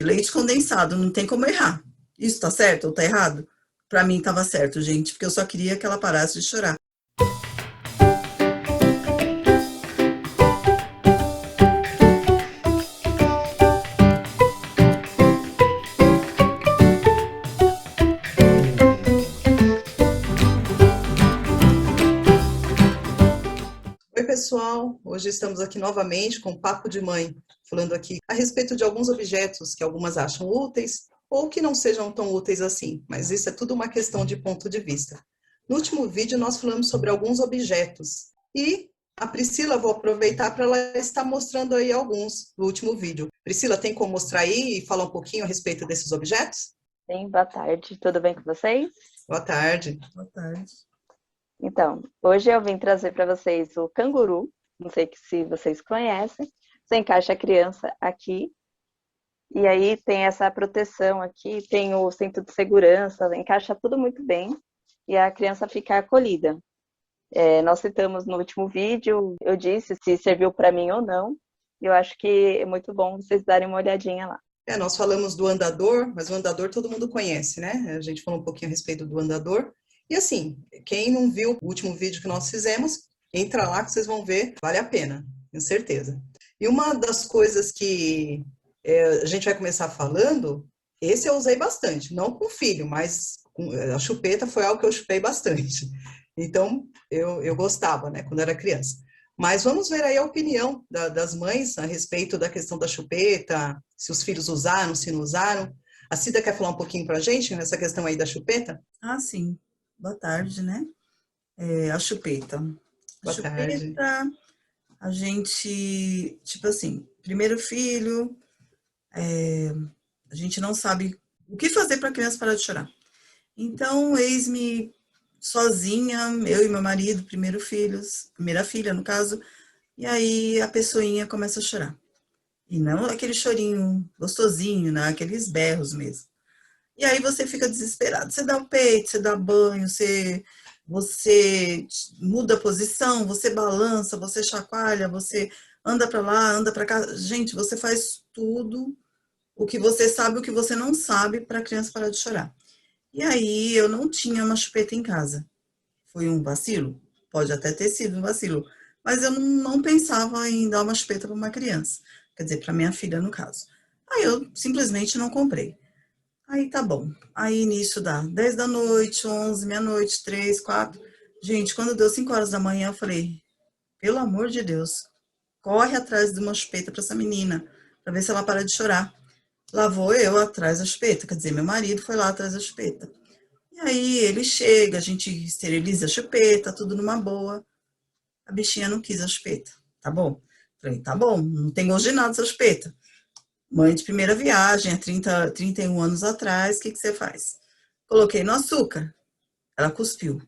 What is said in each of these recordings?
Leite condensado, não tem como errar. Isso tá certo ou tá errado? Pra mim tava certo, gente, porque eu só queria que ela parasse de chorar. Oi, pessoal! Hoje estamos aqui novamente com o Papo de Mãe, falando aqui a respeito de alguns objetos que algumas acham úteis ou que não sejam tão úteis assim, mas isso é tudo uma questão de ponto de vista. No último vídeo nós falamos sobre alguns objetos e a Priscila, vou aproveitar para ela estar mostrando aí alguns do último vídeo. Priscila, tem como mostrar aí e falar um pouquinho a respeito desses objetos? Sim, boa tarde, tudo bem com vocês? Boa tarde. Boa tarde. Então, hoje eu vim trazer para vocês o canguru, não sei se vocês conhecem. Você encaixa a criança aqui, e aí tem essa proteção aqui, tem o cinto de segurança, encaixa tudo muito bem, e a criança fica acolhida. Nós citamos no último vídeo, eu disse se serviu para mim ou não, e eu acho que é muito bom vocês darem uma olhadinha lá. Nós falamos do andador, mas o andador todo mundo conhece, né? A gente falou um pouquinho a respeito do andador. E assim, quem não viu o último vídeo que nós fizemos, entra lá que vocês vão ver, vale a pena, tenho certeza. E uma das coisas que a gente vai começar falando, esse eu usei bastante, não com o filho, mas a chupeta foi algo que eu chupei bastante. Então, eu gostava, né, quando era criança. Mas vamos ver aí a opinião das mães a respeito da questão da chupeta, se os filhos usaram, se não usaram. A Cida quer falar um pouquinho para a gente nessa questão aí da chupeta? Ah, sim. Boa tarde, né? A chupeta. A Boa tarde. chupeta, a gente, tipo assim, primeiro filho, a gente não sabe o que fazer para a criança parar de chorar. Então, eis-me sozinha, eu e meu marido, primeira filha, no caso, e aí a pessoinha começa a chorar. E não aquele chorinho gostosinho, né? Aqueles berros mesmo. E aí você fica desesperado. Você dá o peito, você dá banho, você muda a posição, você balança, você chacoalha, você anda para lá, anda para cá. Gente, você faz tudo o que você sabe, o que você não sabe para a criança parar de chorar. E aí eu não tinha uma chupeta em casa. Foi um vacilo? Pode até ter sido um vacilo, mas eu não pensava em dar uma chupeta para uma criança, quer dizer, para minha filha no caso. Aí eu simplesmente não comprei. Aí tá bom. Aí nisso dá 10 da noite, 11, meia-noite, 3, 4. Gente, quando deu 5 horas da manhã, eu falei, pelo amor de Deus, corre atrás de uma chupeta para essa menina, para ver se ela para de chorar. Lá vou eu atrás da chupeta, quer dizer, meu marido foi lá atrás da chupeta. E aí ele chega, a gente esteriliza a chupeta, tudo numa boa. A bichinha não quis a chupeta, tá bom? Falei, tá bom, não tem gosto de nada essa chupeta. Mãe de primeira viagem, há 31 anos atrás, o que você faz? Coloquei no açúcar, ela cuspiu.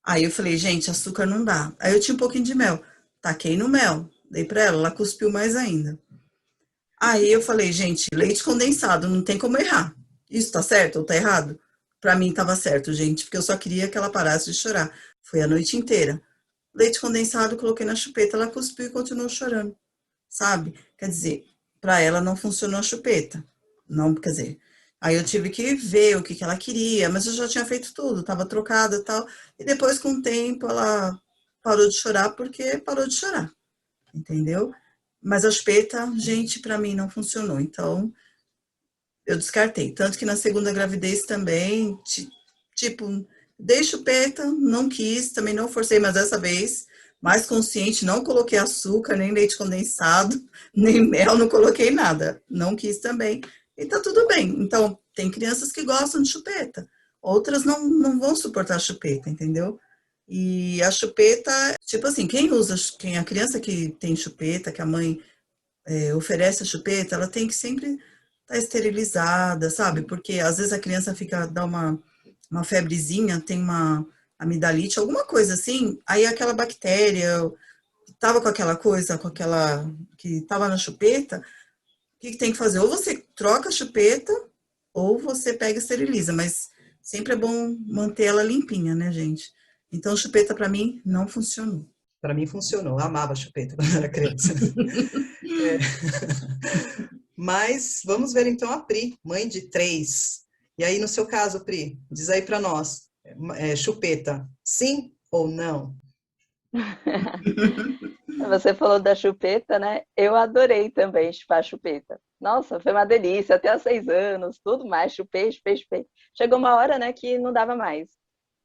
Aí eu falei, gente, açúcar não dá. Aí eu tinha um pouquinho de mel, taquei no mel, dei pra ela cuspiu mais ainda. Aí eu falei, gente, leite condensado, não tem como errar. Isso tá certo ou tá errado? Pra mim tava certo, gente, porque eu só queria que ela parasse de chorar. Foi a noite inteira. Leite condensado, coloquei na chupeta, ela cuspiu e continuou chorando, sabe? Quer dizer, para ela não funcionou a chupeta. Não, quer dizer, aí eu tive que ver o que que ela queria, mas eu já tinha feito tudo, estava trocada e tal. E depois, com o tempo, ela parou de chorar porque parou de chorar, entendeu? Mas a chupeta, gente, para mim não funcionou. Então, eu descartei. Tanto que na segunda gravidez também, tipo, dei chupeta, não quis, também não forcei, mas dessa vez, mais consciente, não coloquei açúcar, nem leite condensado, nem mel, não coloquei nada. Não quis também. E tá tudo bem. Então, tem crianças que gostam de chupeta, outras não vão suportar a chupeta, entendeu? E a chupeta, tipo assim, quem a criança que tem chupeta, que a mãe oferece a chupeta, ela tem que sempre estar esterilizada, sabe? Porque às vezes a criança dá uma febrezinha, tem uma amidalite, alguma coisa assim, aí aquela bactéria que tava com aquela coisa, que tava na chupeta, o que tem que fazer? Ou você troca a chupeta, ou você pega e esteriliza, mas sempre é bom manter ela limpinha, né, gente? Então, chupeta para mim não funcionou. Para mim funcionou, eu amava chupeta quando era criança. É. Mas vamos ver então a Pri, mãe de 3. E aí, no seu caso, Pri, diz aí para nós, chupeta, sim ou não? Você falou da chupeta, né? Eu adorei também chupar chupeta. Nossa, foi uma delícia, até aos 6 anos, tudo mais, chupei, chupei, chupei. Chegou uma hora, né, que não dava mais,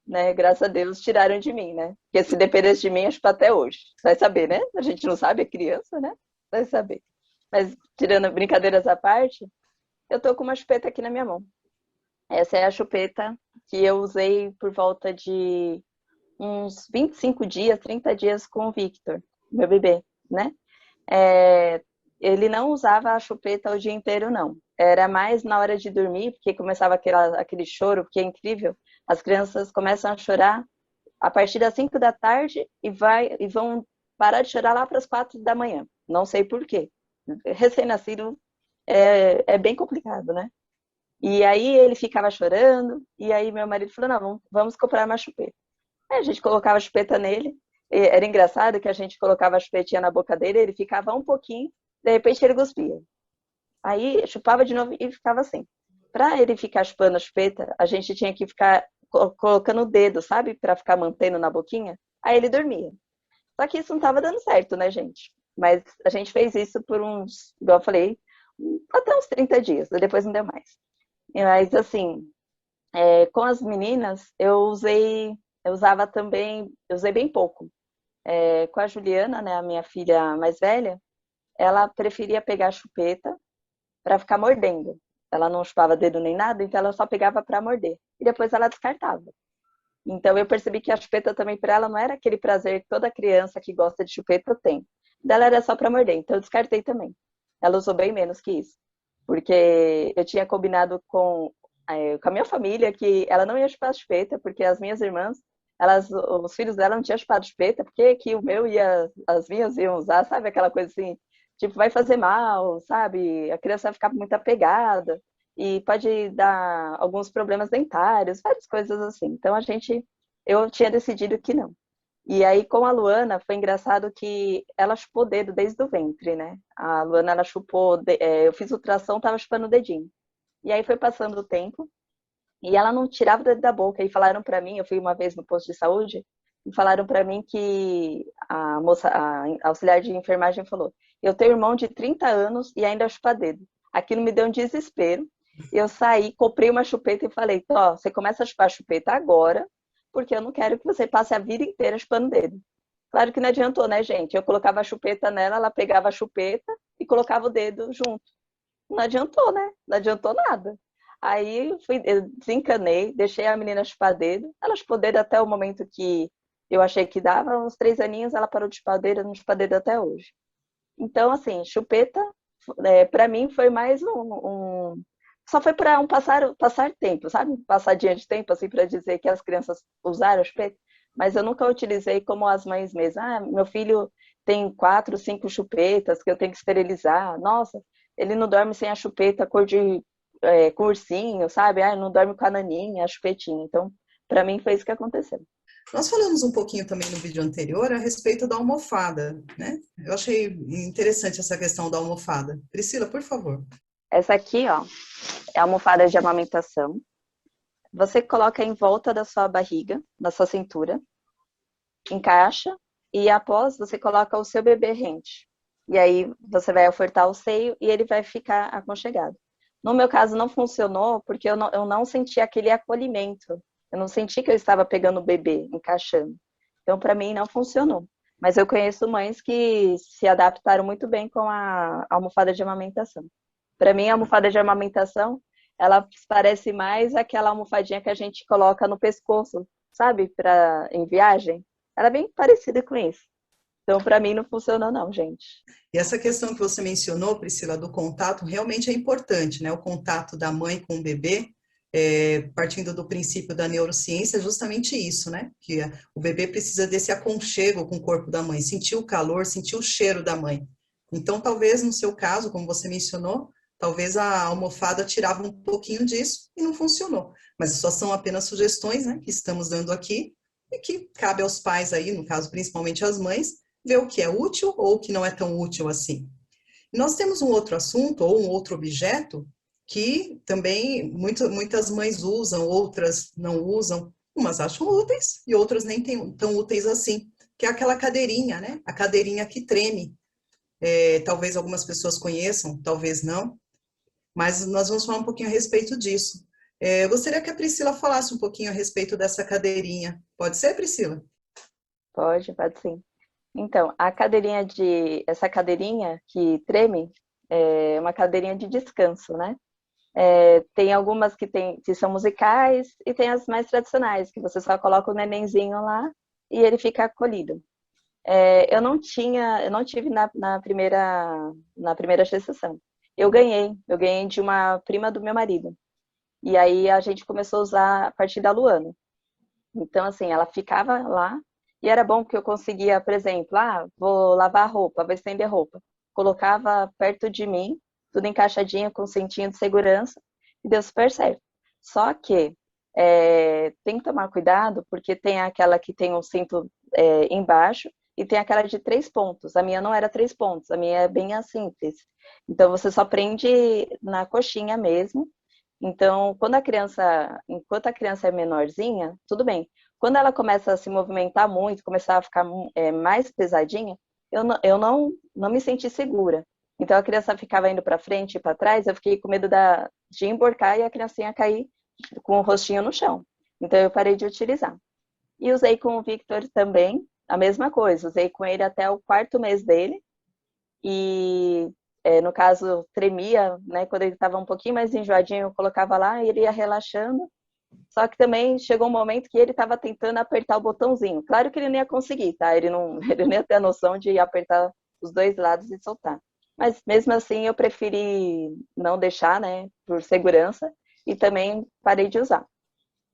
né? Graças a Deus tiraram de mim, né? Porque se dependesse de mim, eu chupo até hoje. Vai saber, né? A gente não sabe, é criança, né? Vai saber. Mas tirando brincadeiras à parte, eu tô com uma chupeta aqui na minha mão. Essa é a chupeta que eu usei por volta de uns 25 dias, 30 dias com o Victor, meu bebê, né? É, ele não usava a chupeta o dia inteiro, não. Era mais na hora de dormir, porque começava aquele choro, porque é incrível. As crianças começam a chorar a partir das 5 da tarde e vão parar de chorar lá para as 4 da manhã. Não sei por quê. Recém-nascido é bem complicado, né? E aí ele ficava chorando, e aí meu marido falou, não, vamos comprar uma chupeta. Aí a gente colocava a chupeta nele, era engraçado que a gente colocava a chupetinha na boca dele, ele ficava um pouquinho, de repente ele cuspia. Aí chupava de novo e ficava assim. Para ele ficar chupando a chupeta, a gente tinha que ficar colocando o dedo, sabe? Para ficar mantendo na boquinha. Aí ele dormia. Só que isso não estava dando certo, né, gente? Mas a gente fez isso por uns, igual eu falei, até uns 30 dias, depois não deu mais. Mas assim, com as meninas, eu usava também, eu usei bem pouco. Com a Juliana, né, a minha filha mais velha, ela preferia pegar a chupeta para ficar mordendo. Ela não chupava dedo nem nada, então ela só pegava para morder. E depois ela descartava. Então eu percebi que a chupeta também para ela não era aquele prazer que toda criança que gosta de chupeta tem. Dela era só para morder, então eu descartei também. Ela usou bem menos que isso. Porque eu tinha combinado com a minha família que ela não ia chupar chupeta, porque as minhas irmãs, os filhos dela não tinham chupado chupeta, porque que o meu e as minhas iam usar, sabe? Aquela coisa assim, tipo, vai fazer mal, sabe? A criança vai ficar muito apegada e pode dar alguns problemas dentários, várias coisas assim. Então eu tinha decidido que não. E aí, com a Luana, foi engraçado que ela chupou o dedo desde o ventre, né? A Luana, ela chupou, eu fiz ultrassom, tava chupando o dedinho. E aí foi passando o tempo, e ela não tirava o dedo da boca. E falaram para mim, eu fui uma vez no posto de saúde, e falaram para mim que a moça, a auxiliar de enfermagem falou: eu tenho um irmão de 30 anos e ainda chupa dedo. Aquilo me deu um desespero. Eu saí, comprei uma chupeta e falei: Tó, você começa a chupar a chupeta agora, porque eu não quero que você passe a vida inteira chupando dedo. Claro que não adiantou, né, gente? Eu colocava a chupeta nela, ela pegava a chupeta e colocava o dedo junto. Não adiantou, né? Não adiantou nada. Aí eu desencanei, deixei a menina chupar dedo. Ela chupou dedo até o momento que eu achei que dava, uns 3 aninhos, ela parou de chupar dedo, não chupa dedo até hoje. Então, assim, chupeta, para mim, foi mais só foi para passar tempo, sabe? Passadinha de tempo, assim, para dizer que as crianças usaram a chupeta. Mas eu nunca utilizei como as mães mesmo. Ah, meu filho tem 4, 5 chupetas que eu tenho que esterilizar. Nossa, ele não dorme sem a chupeta cor de com ursinho, sabe? Ah, não dorme com a naninha, a chupetinha. Então, para mim, foi isso que aconteceu. Nós falamos um pouquinho também no vídeo anterior a respeito da almofada, né? Eu achei interessante essa questão da almofada. Priscila, por favor. Essa aqui, ó, é a almofada de amamentação. Você coloca em volta da sua barriga, da sua cintura, encaixa e após você coloca o seu bebê rente. E aí você vai ofertar o seio e ele vai ficar aconchegado. No meu caso não funcionou porque eu não senti aquele acolhimento. Eu não senti que eu estava pegando o bebê, encaixando. Então para mim não funcionou. Mas eu conheço mães que se adaptaram muito bem com a almofada de amamentação. Para mim a almofada de amamentação, ela parece mais aquela almofadinha que a gente coloca no pescoço, sabe, em viagem. Ela é bem parecida com isso. Então, para mim, não funcionou não, gente. E essa questão que você mencionou, Priscila, do contato, realmente é importante, né? O contato da mãe com o bebê, partindo do princípio da neurociência, é justamente isso, né? Que o bebê precisa desse aconchego com o corpo da mãe, sentir o calor, sentir o cheiro da mãe. Então, talvez, no seu caso, como você mencionou, talvez a almofada tirava um pouquinho disso e não funcionou. Mas só são apenas sugestões, né? Que estamos dando aqui e que cabe aos pais aí, no caso, principalmente às mães, ver o que é útil ou o que não é tão útil assim. Nós temos um outro assunto ou um outro objeto que também muitas mães usam, outras não usam, umas acham úteis e outras nem tão úteis assim, que é aquela cadeirinha, né? A cadeirinha que treme. Talvez algumas pessoas conheçam, talvez não, mas nós vamos falar um pouquinho a respeito disso. Eu gostaria que a Priscila falasse um pouquinho a respeito dessa cadeirinha. Pode ser, Priscila? Pode sim. Então, essa cadeirinha que treme é uma cadeirinha de descanso, né? Tem algumas que são musicais e tem as mais tradicionais, que você só coloca o nenenzinho lá e ele fica acolhido. Eu não tive na primeira gestação. Eu ganhei de uma prima do meu marido. E aí a gente começou a usar a partir da Luana. Então, assim, ela ficava lá e era bom porque eu conseguia, por exemplo, vou lavar roupa, vou estender roupa. Colocava perto de mim, tudo encaixadinho, com cintinho de segurança, e deu super certo. Só que tem que tomar cuidado, porque tem aquela que tem um cinto embaixo e tem aquela de 3 pontos. A minha não era 3 pontos, a minha é bem simples. Então, você só prende na coxinha mesmo. Então, enquanto a criança é menorzinha, tudo bem. Quando ela começa a se movimentar muito, começar a ficar mais pesadinha, eu não me senti segura. Então, a criança ficava indo para frente e para trás, eu fiquei com medo de emborcar e a criancinha cair com o rostinho no chão. Então, eu parei de utilizar. E usei com o Victor também, a mesma coisa. Usei com ele até o 4º mês dele. E, no caso, tremia, né? Quando ele estava um pouquinho mais enjoadinho, eu colocava lá e ele ia relaxando. Só que também chegou um momento que ele estava tentando apertar o botãozinho. Claro que ele não ia conseguir, tá? Ele não ia ter a noção de apertar os 2 lados e soltar. Mas mesmo assim eu preferi não deixar, né? Por segurança. E também parei de usar.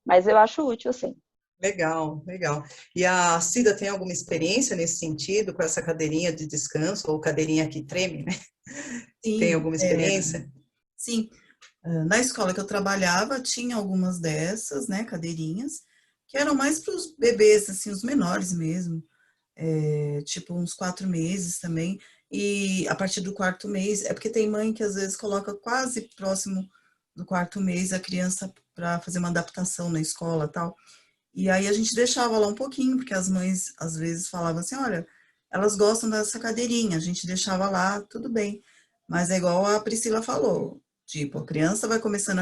Mas eu acho útil, sim. Legal, legal. E a Cida tem alguma experiência nesse sentido, com essa cadeirinha de descanso, ou cadeirinha que treme, né? Tem Sim, alguma experiência? sim. Na escola que eu trabalhava, tinha algumas dessas, né, cadeirinhas, que eram mais para os bebês, assim, os menores mesmo, tipo uns 4 meses também, e a partir do 4º mês, é porque tem mãe que às vezes coloca quase próximo do 4º mês a criança para fazer uma adaptação na escola e tal, e aí a gente deixava lá um pouquinho, porque as mães às vezes falavam assim, olha, elas gostam dessa cadeirinha, a gente deixava lá, tudo bem. Mas é igual a Priscila falou, tipo, a criança vai começando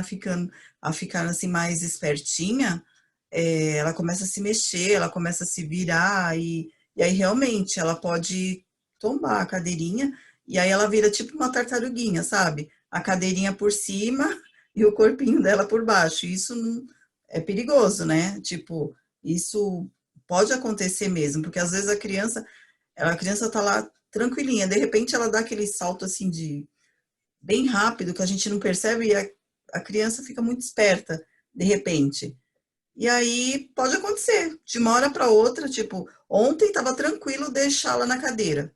a ficar assim mais espertinha, ela começa a se mexer, ela começa a se virar, e aí realmente ela pode tombar a cadeirinha, e aí ela vira tipo uma tartaruguinha, sabe? A cadeirinha por cima e o corpinho dela por baixo. Isso não, é perigoso, né? Tipo, isso pode acontecer mesmo, porque às vezes a criança tá lá tranquilinha, de repente ela dá aquele salto assim de bem rápido que a gente não percebe e a criança fica muito esperta de repente. E aí pode acontecer, de uma hora para outra, tipo, ontem estava tranquilo deixá-la na cadeira.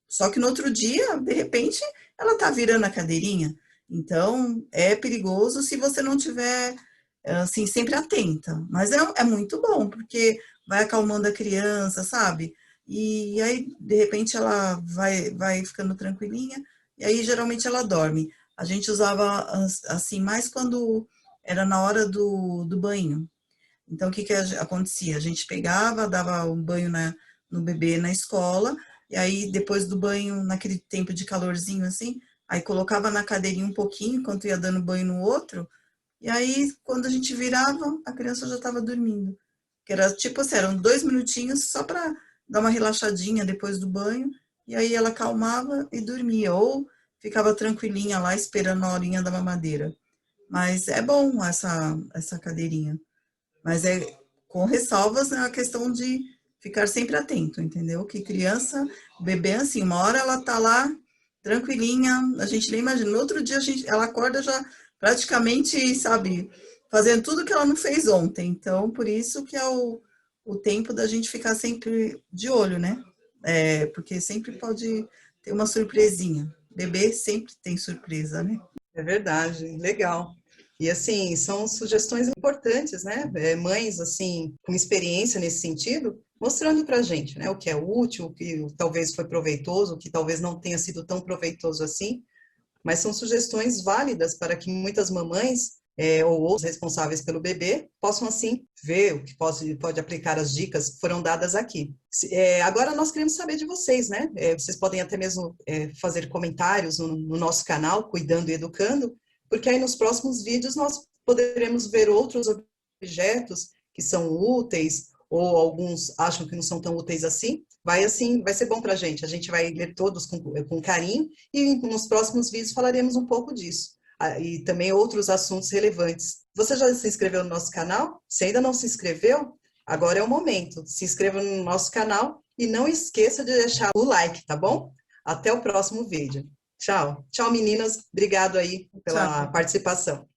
Só que no outro dia, de repente, ela tá virando a cadeirinha. Então, é perigoso se você não tiver, assim, sempre atenta. Mas é muito bom, porque vai acalmando a criança, sabe? E aí, de repente, ela vai ficando tranquilinha, e aí, geralmente, ela dorme. A gente usava, assim, mais quando era na hora do banho. Então, o que acontecia? A gente pegava, dava um banho no bebê na escola, e aí, depois do banho, naquele tempo de calorzinho assim, aí colocava na cadeirinha um pouquinho, enquanto ia dando banho no outro, e aí, quando a gente virava, a criança já estava dormindo. Que era tipo assim, eram 2 minutinhos só para dar uma relaxadinha depois do banho, e aí ela acalmava e dormia, ou ficava tranquilinha lá esperando a horinha da mamadeira. Mas é bom essa cadeirinha. Mas é com ressalvas, né, a questão de ficar sempre atento, entendeu? Que criança, bebê, assim, uma hora ela tá lá tranquilinha, a gente nem imagina. No outro dia ela acorda já praticamente, sabe, fazendo tudo que ela não fez ontem. Então, por isso que é o tempo da gente ficar sempre de olho, né? Porque sempre pode ter uma surpresinha. Bebê sempre tem surpresa, né? É verdade, legal. E assim, são sugestões importantes, né? Mães, assim, com experiência nesse sentido, mostrando para a gente, né, o que é útil, o que talvez foi proveitoso, o que talvez não tenha sido tão proveitoso assim, mas são sugestões válidas para que muitas mamães ou os responsáveis pelo bebê possam, assim, ver o que pode aplicar as dicas que foram dadas aqui. Agora nós queremos saber de vocês, né? Vocês podem até mesmo fazer comentários no nosso canal, Cuidando e Educando, porque aí nos próximos vídeos nós poderemos ver outros objetos que são úteis, ou alguns acham que não são tão úteis assim, vai ser bom para a gente vai ler todos com carinho, e nos próximos vídeos falaremos um pouco disso, e também outros assuntos relevantes. Você já se inscreveu no nosso canal? Se ainda não se inscreveu, agora é o momento, se inscreva no nosso canal, e não esqueça de deixar o like, tá bom? Até o próximo vídeo. Tchau. Tchau, meninas. Obrigado aí pela participação.